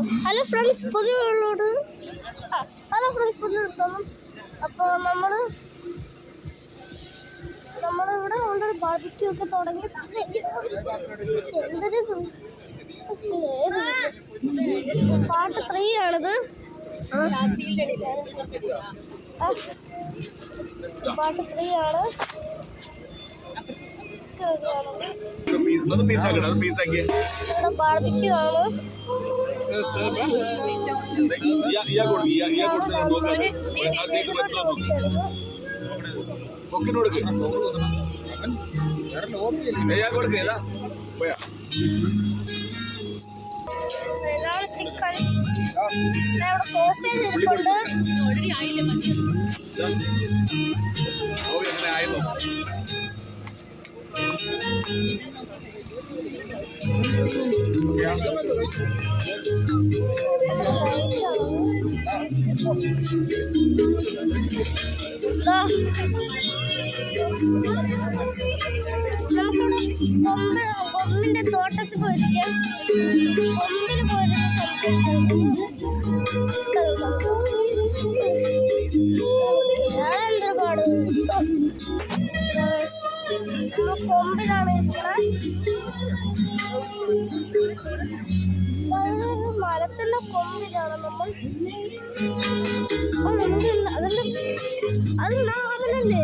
Hello friends, പുതിയോട് അപ്പോൾ നമ്മളിവിടെ already barbecue ഒക്കെ തുടങ്ങി. പാർട്ട് 3 ആണിത്. പാർട്ട് 3 ആണ്. ബാർബിക്യൂ ആണ്. ഇതാണ് ചിക്കൻ. ഇവിടെ സോസേജ് ഇരിപ്പുണ്ട്. കൊമ്പിന്റെ തോട്ടത്തിൽ പോയിരിക്കാം. കൊമ്പിന് പോയിട്ട് എന്താ പാട്. കൊമ്പിലാണ് മരത്തിന്റെ കൊമ്പിലാണ് നമ്മൾ. അതിന്റെ അവനല്ലേ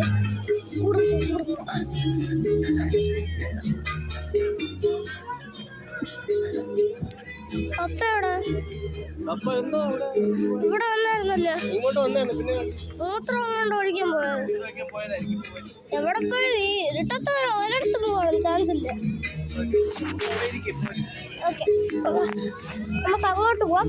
ഇവിടെ വന്നായിരുന്നല്ലേ? മൂത്രം കൊണ്ട് ഒഴിക്കാൻ പോയത്. എവിടെ പോയി? ഇരുട്ടത്ത് ഒരിടത്ത് പോകാനും ചാൻസ് ഇല്ല. ഓക്കെ, നമുക്ക് അങ്ങോട്ട് പോവാം.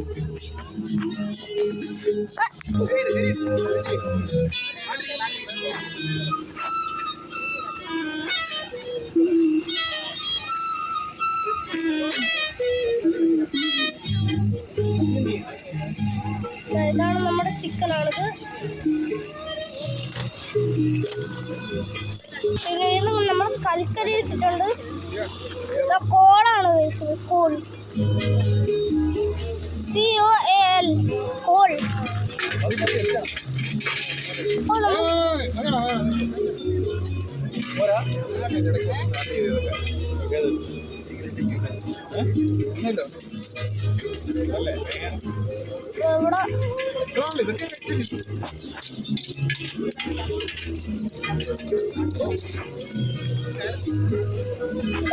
ഇതാണ് നമ്മുടെ ചിക്കനാണിത്. പിന്നെ നമ്മൾ കൽക്കരി ഇട്ടിട്ടുണ്ട്. കോളാണ് കോൾ, COAL, കോൾ.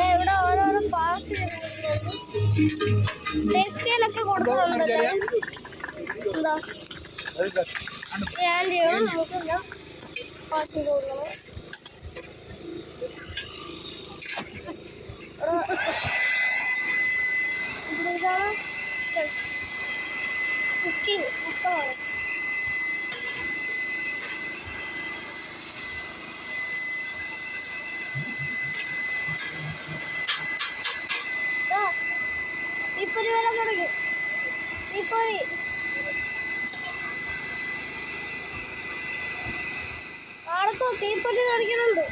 ഇവിടെ ഓരോരോ പാസ് ടെക്സ്റ്റൈലൊക്കെ കൊടുക്കുന്നുണ്ട്. എന്താ നമുക്കെല്ലാം പാസ് ചെയ്ത് കൊടുക്കണം. ഇതാണ് കുക്കിംഗ് പുസ്തകമാണ്. തീപ്പൊരി വരാൻ തുടങ്ങി. തീപ്പൊരി ആടത്തോ തീപ്പൊരി കാണിക്കുന്നുണ്ട്.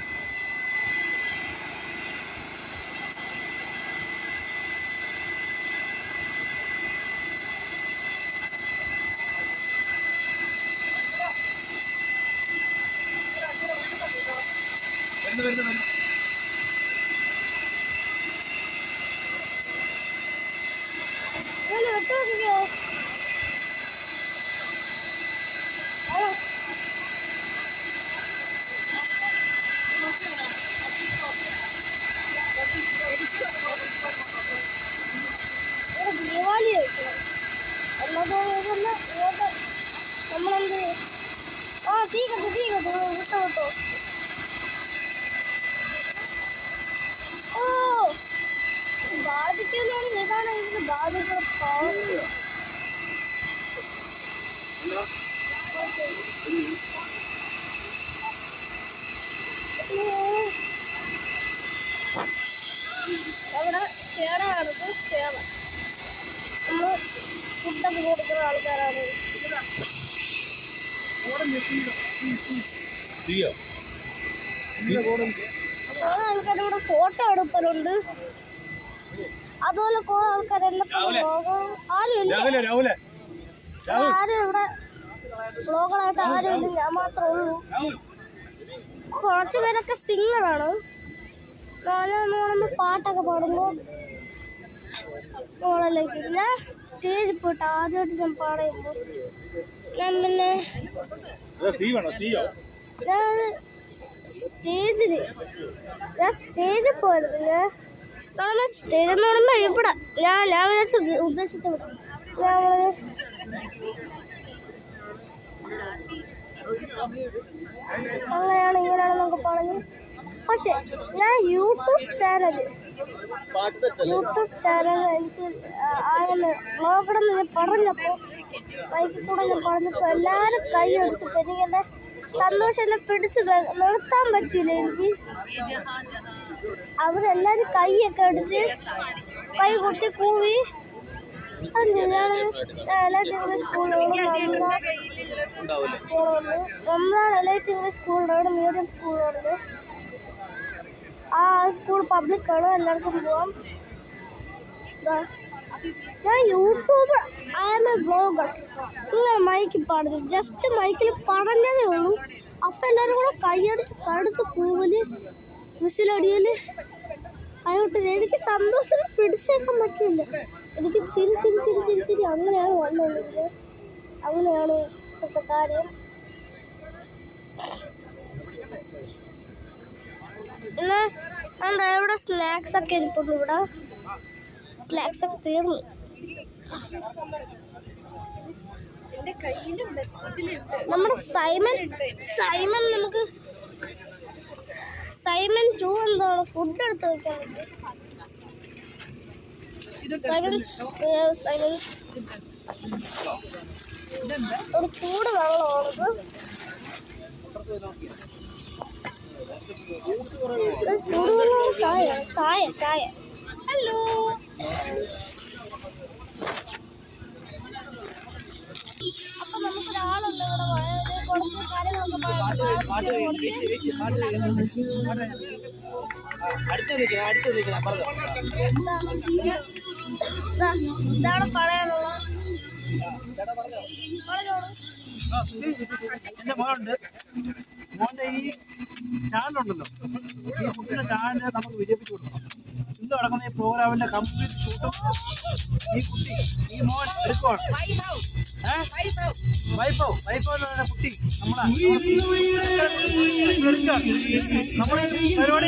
ദീപാവലി നമ്മളെന്ത് തീ കത്തു വിട്ടോ. ഓ, ബാധിക്കുന്നതാണ്. ഇതാണ് ഇതിന് ബാധിക്കുന്ന പവർ. അവിടെ ചേടാണിത്. ചേട നമ്മൾ ഫുഡൊക്കെ കൊടുക്കുന്ന ആൾക്കാരാണ്. ആൾക്കാരിവിടെ ഫോട്ടോ എടുക്കലുണ്ട്. അതുപോലെ കുറെ ആൾക്കാരെല്ലാം ആരും ഇല്ല, ആരും ഇവിടെ ബ്ലോഗറായിട്ട് ആരും ഇല്ല, ഞാൻ മാത്രമേ ഉള്ളൂ. കുറച്ച് പേരൊക്കെ സിംഗറാണ്. നമ്മൾ പാട്ടൊക്കെ പാടുമ്പോൾ മോളിലേക്ക് ഞാൻ സ്റ്റേജിൽ പോയിട്ട് ആദ്യമായിട്ട് ഞാൻ പാടുമ്പോൾ ഞാൻ പിന്നെ സ്റ്റേജിൽ പോയിരുന്നു. ഞാൻ സ്റ്റേജ് എന്ന് പറയുമ്പോൾ ഇവിടെ ഞാൻ ഉദ്ദേശിച്ച അങ്ങനെയാണ് ഇങ്ങനെയാണ് നമുക്ക് പറഞ്ഞു. പക്ഷെ ഞാൻ യൂട്യൂബ് ചാനൽ എനിക്ക് ബ്ലോഗിടെന്ന് ഞാൻ പറഞ്ഞപ്പോൾ ബൈക്കിൽ കൂടെ ഞാൻ പറഞ്ഞപ്പോൾ എല്ലാവരും കൈ അടിച്ചപ്പോൾ എനിക്ക് എൻ്റെ സന്തോഷം എന്നെ പിടിച്ച് നിർത്താൻ പറ്റിയില്ല. എനിക്ക് അവരെല്ലാവരും കൈയൊക്കെ അടിച്ച് കൈ കൊട്ടി കൂവി. ഞാൻ എലൈറ്റ് ഇംഗ്ലീഷ് സ്കൂളിലാണ്, എലൈറ്റ് ഇംഗ്ലീഷ് സ്കൂളിൻ്റെ അവിടെ മീഡിയം സ്കൂളുണ്ട്. ആ സ്കൂൾ പബ്ലിക്കാണ്, എല്ലാവർക്കും പോവാം. ഞാൻ YouTube I am a vlogger. ഇങ്ങനെ മൈക്കിൽ പാടുന്നു, ജസ്റ്റ് മൈക്കിൽ പറഞ്ഞതേ ഉള്ളൂ. അപ്പം എല്ലാവരും കൂടെ കൈയടിച്ച് കടിച്ച് കൂവല് വിസിലടിയല് അയോട്ട് എനിക്ക് സന്തോഷം പിടിച്ചേക്കാൻ പറ്റില്ല. എനിക്ക് ചിരി ചിരി ചിരി ചിരി ചിരി അങ്ങനെയാണ് വന്നത്. അങ്ങനെയാണ് ഇപ്പോഴത്തെ കാര്യം. പിന്നെ ഇവിടെ സ്നാക്സ് ഒക്കെ ഇരിപ്പുണ്ട്. ഇവിടെ സ്നാക്സ് ഒക്കെ തീർന്നു. നമ്മുടെ സൈമൺ നമുക്ക് സൈമൺ 2 എന്താണ് ഫുഡ് എടുത്ത് വെക്കാൻ പറ്റും. ഒരു ചൂട് വെള്ളമാണത്. ചൂടുവെള്ളം ചായ. ഹലോ, അപ്പൊ നമുക്കൊരാളുണ്ട് ഇവിടെ കുറച്ച് കാര്യങ്ങളൊക്കെ ഇതാണ് പറയാനുള്ളത്. എൻ്റെ മോളുണ്ട്. മോൻ്റെ ഈ ചാനലുണ്ടല്ലോ, ഈ കുട്ടിയുടെ ചാനൽ നമുക്ക് വിജയിപ്പിച്ചു കൊടുക്കണം. ഇന്ന് നടക്കുന്ന ഈ പ്രോഗ്രാമിൻ്റെ കംപ്ലീറ്റ് ഷൂട്ടും ഈ മോൻ എടുക്കുവാണ്. വൈഫോ എന്ന് പറയുന്ന കുട്ടി നമ്മുടെ പരിപാടി